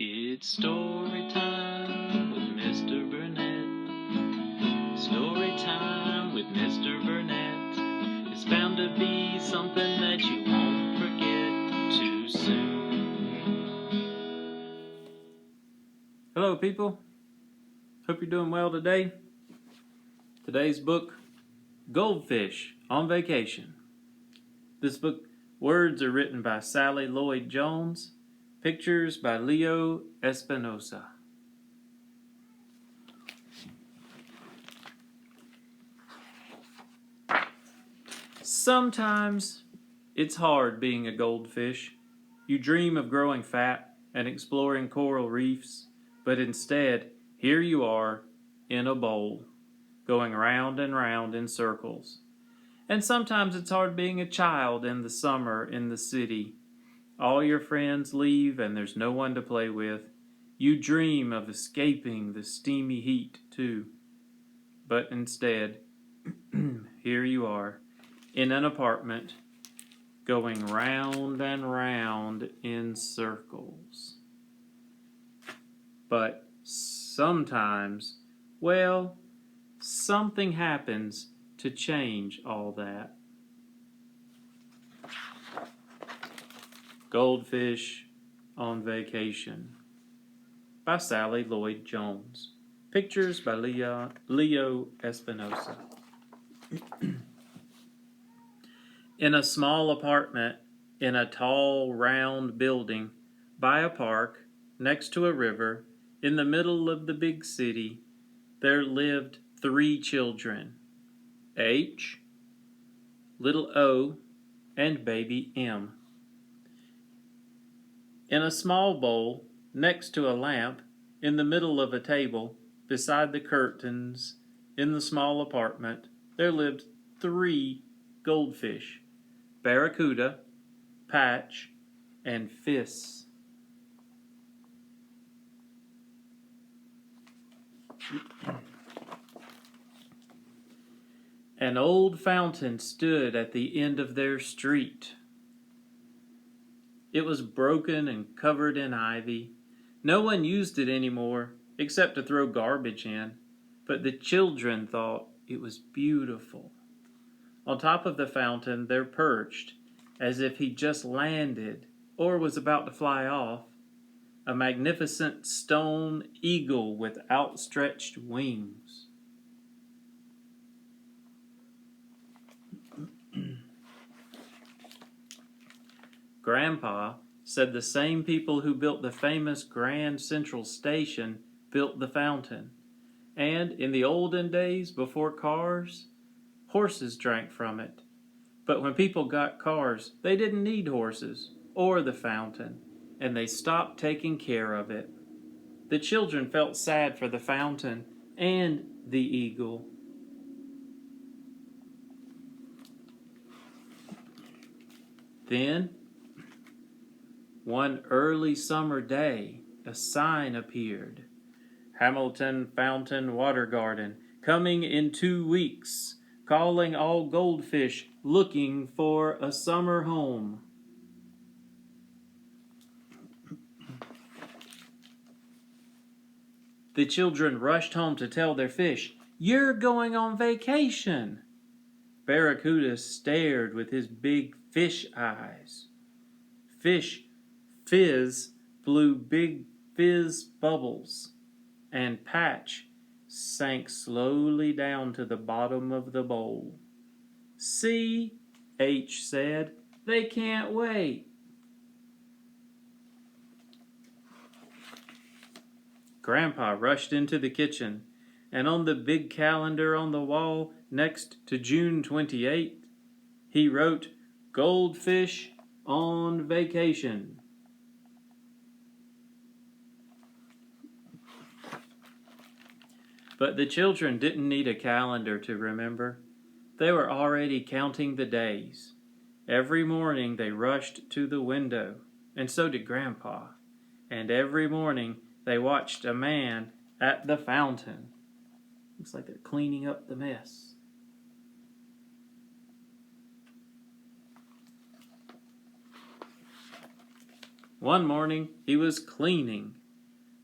It's story time with Mr. Burnett. Story time with Mr. Burnett. It's bound to be something that you won't forget too soon. Hello, people. Hope you're doing well today. Today's book, Goldfish on Vacation. This book, words are written by Sally Lloyd-Jones, pictures by Leo Espinosa. Sometimes it's hard being a goldfish. You dream of growing fat and exploring coral reefs, but instead, here you are in a bowl, going round and round in circles. And sometimes it's hard being a child in the summer in the city. All your friends leave and there's no one to play with. You dream of escaping the steamy heat too. But instead, here you are in an apartment, going round and round in circles. But sometimes, well, something happens to change all that. Goldfish on Vacation by Sally Lloyd-Jones. Pictures by Leo Espinosa. In a small apartment in a tall, round building by a park next to a river in the middle of the big city, there lived 3 children, H, little O, and baby M. In a small bowl next to a lamp in the middle of a table beside the curtains in the small apartment, there lived 3 goldfish, Barracuda, Patch, and Fizz. An old fountain stood at the end of their street. It was broken and covered in ivy. No one used it anymore except to throw garbage in, but the children thought it was beautiful. On top of the fountain there perched, as if he just landed or was about to fly off, a magnificent stone eagle with outstretched wings. Grandpa said the same people who built the famous Grand Central Station built the fountain, and in the olden days before cars, horses drank from it. But when people got cars, they didn't need horses or the fountain, and they stopped taking care of it. The children felt sad for the fountain and the eagle. Then, one early summer day, a sign appeared. Hamilton Fountain Water Garden, coming in 2 weeks, calling all goldfish looking for a summer home. The children rushed home to tell their fish, "You're going on vacation." Barracuda stared with his big fish eyes. Fizz blew big fizz bubbles, and Patch sank slowly down to the bottom of the bowl. "See," H said, "they can't wait." Grandpa rushed into the kitchen, and on the big calendar on the wall next to June 28th, he wrote, "Goldfish on Vacation." But the children didn't need a calendar to remember. They were already counting the days. Every morning they rushed to the window, and so did Grandpa. And every morning they watched a man at the fountain. Looks like they're cleaning up the mess. One morning he was cleaning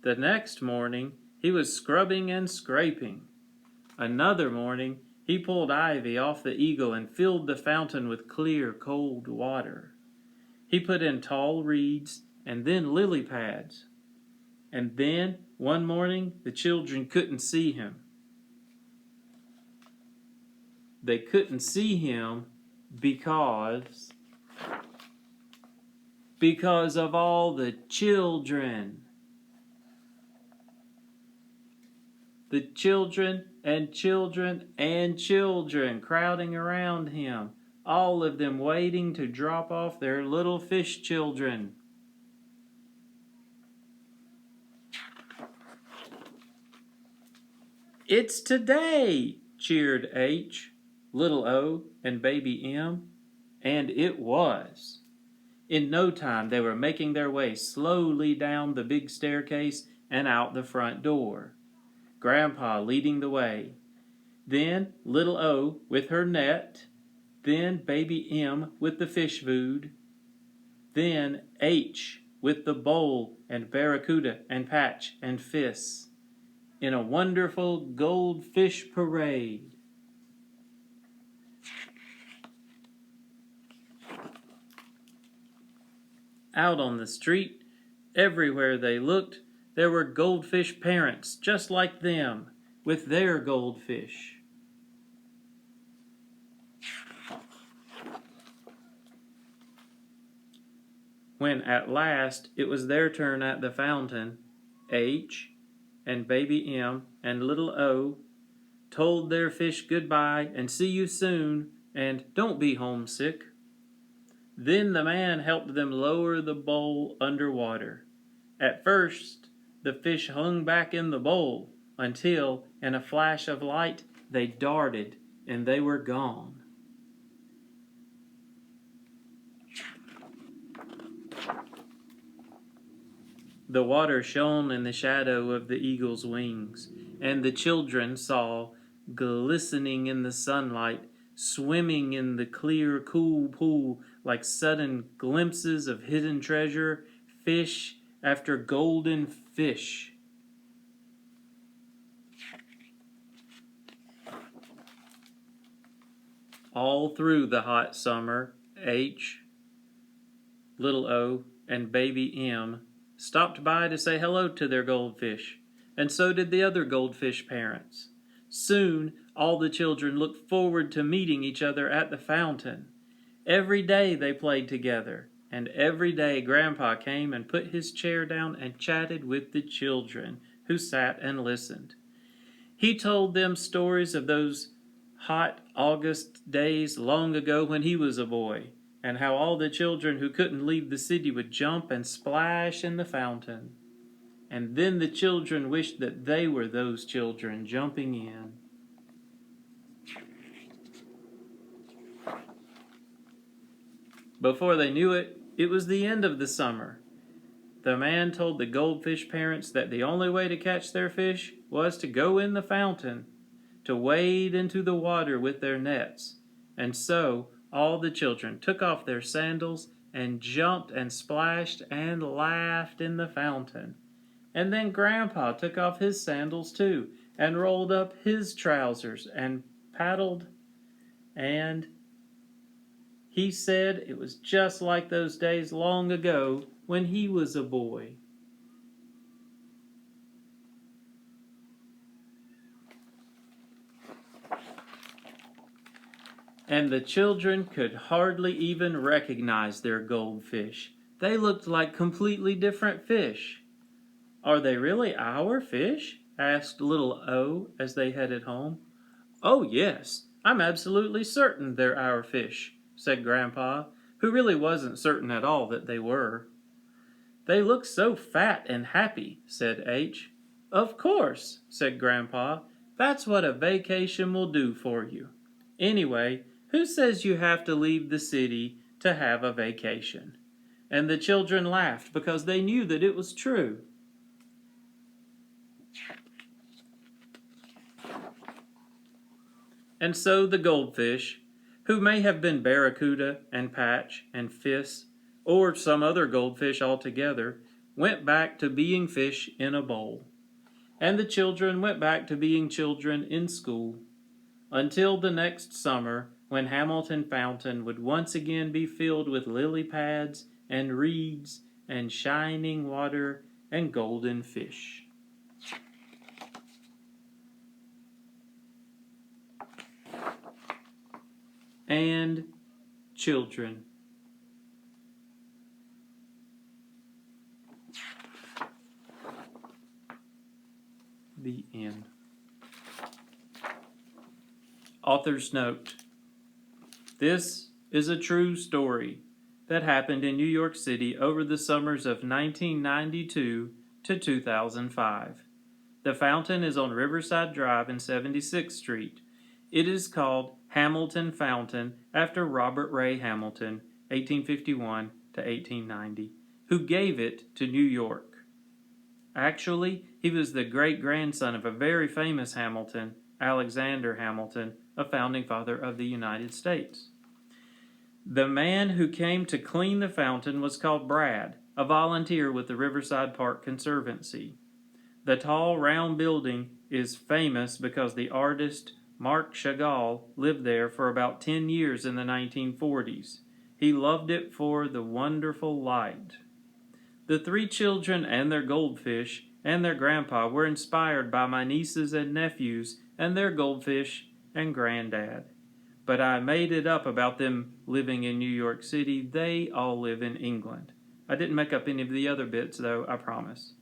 The next morning, he was scrubbing and scraping. Another morning, he pulled ivy off the eagle and filled the fountain with clear, cold water. He put in tall reeds and then lily pads. And then, one morning, the children couldn't see him. They couldn't see him because of all the children. The children and children and children crowding around him, all of them waiting to drop off their little fish children. "It's today!" cheered H, little O, and baby M. And it was. In no time they were making their way slowly down the big staircase and out the front door, Grandpa leading the way. Then little O with her net, then baby M with the fish food, then H with the bowl and barracuda and patch and fish, in a wonderful goldfish parade. Out on the street, everywhere they looked, there were goldfish parents just like them, with their goldfish. When at last it was their turn at the fountain, H and baby M and little O told their fish goodbye and see you soon and don't be homesick. Then the man helped them lower the bowl underwater. At first, the fish hung back in the bowl until, in a flash of light, they darted and they were gone. The water shone in the shadow of the eagle's wings, and the children saw, glistening in the sunlight, swimming in the clear, cool pool like sudden glimpses of hidden treasure, fish after golden fish. All through the hot summer, H, little O, and baby M stopped by to say hello to their goldfish, and so did the other goldfish parents. Soon, all the children looked forward to meeting each other at the fountain. Every day they played together, and every day Grandpa came and put his chair down and chatted with the children, who sat and listened. He told them stories of those hot August days long ago when he was a boy, and how all the children who couldn't leave the city would jump and splash in the fountain. And then the children wished that they were those children jumping in. Before they knew it, it was the end of the summer. The man told the goldfish parents that the only way to catch their fish was to go in the fountain, to wade into the water with their nets. And so all the children took off their sandals and jumped and splashed and laughed in the fountain. And then Grandpa took off his sandals too, and rolled up his trousers and paddled, and he said it was just like those days long ago when he was a boy. And the children could hardly even recognize their goldfish. They looked like completely different fish. "Are they really our fish?" asked little O as they headed home. "Oh, yes, I'm absolutely certain they're our fish," said Grandpa, who really wasn't certain at all that they were. "They look so fat and happy," said H. "Of course," said Grandpa. "That's what a vacation will do for you. Anyway, who says you have to leave the city to have a vacation?" And the children laughed because they knew that it was true. And so the goldfish, who may have been barracuda and patch and fish, or some other goldfish altogether, went back to being fish in a bowl, and the children went back to being children in school, until the next summer when Hamilton Fountain would once again be filled with lily pads and reeds and shining water and golden fish. And children. The end. Author's note. This is a true story that happened in New York City over the summers of 1992 to 2005. The fountain is on Riverside Drive and 76th Street. It is called Hamilton Fountain after Robert Ray Hamilton, 1851 to 1890, who gave it to New York. Actually, he was the great-grandson of a very famous Hamilton, Alexander Hamilton, a founding father of the United States. The man who came to clean the fountain was called Brad, a volunteer with the Riverside Park Conservancy. The tall, round building is famous because the artist Marc Chagall lived there for about 10 years in the 1940s. He loved it for the wonderful light. The three children and their goldfish and their grandpa were inspired by my nieces and nephews and their goldfish and granddad. But I made it up about them living in New York City. They all live in England. I didn't make up any of the other bits, though, I promise.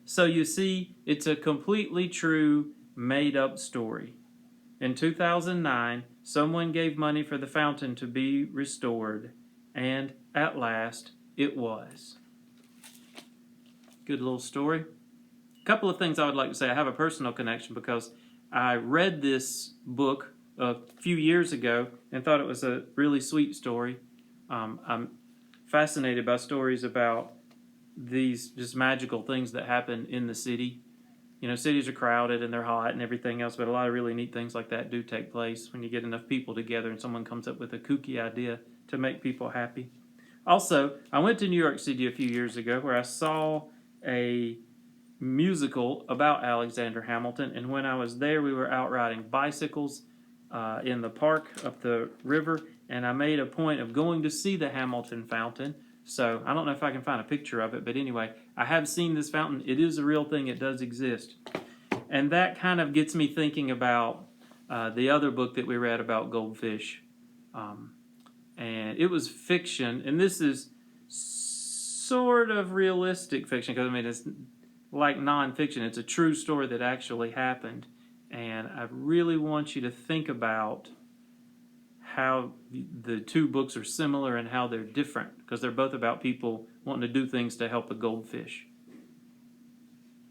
So you see, it's a completely true, made-up story. In 2009, someone gave money for the fountain to be restored, and at last, it was. Good little story. A couple of things I would like to say. I have a personal connection because I read this book a few years ago and thought it was a really sweet story. I'm fascinated by stories about these just magical things that happen in the city. You know, cities are crowded and they're hot and everything else, but a lot of really neat things like that do take place when you get enough people together and someone comes up with a kooky idea to make people happy. Also, I went to New York City a few years ago where I saw a musical about Alexander Hamilton, and when I was there, we were out riding bicycles in the park up the river, and I made a point of going to see the Hamilton Fountain. So I don't know if I can find a picture of it, but anyway, I have seen this fountain. It is a real thing. It does exist. And that kind of gets me thinking about the other book that we read about Goldfish. And it was fiction, and this is sort of realistic fiction, because I mean, it's like nonfiction. It's a true story that actually happened. And I really want you to think about how the two books are similar and how they're different, because they're both about people wanting to do things to help a goldfish.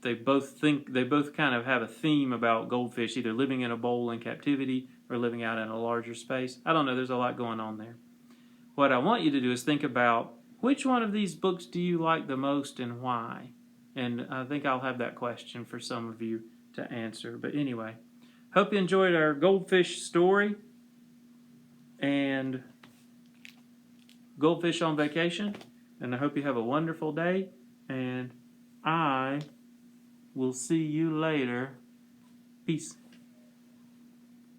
They both kind of have a theme about goldfish, either living in a bowl in captivity or living out in a larger space. I don't know, there's a lot going on there. What I want you to do is think about which one of these books do you like the most and why? And I think I'll have that question for some of you to answer. But anyway, hope you enjoyed our goldfish story and Goldfish on Vacation. And I hope you have a wonderful day. And I will see you later. Peace.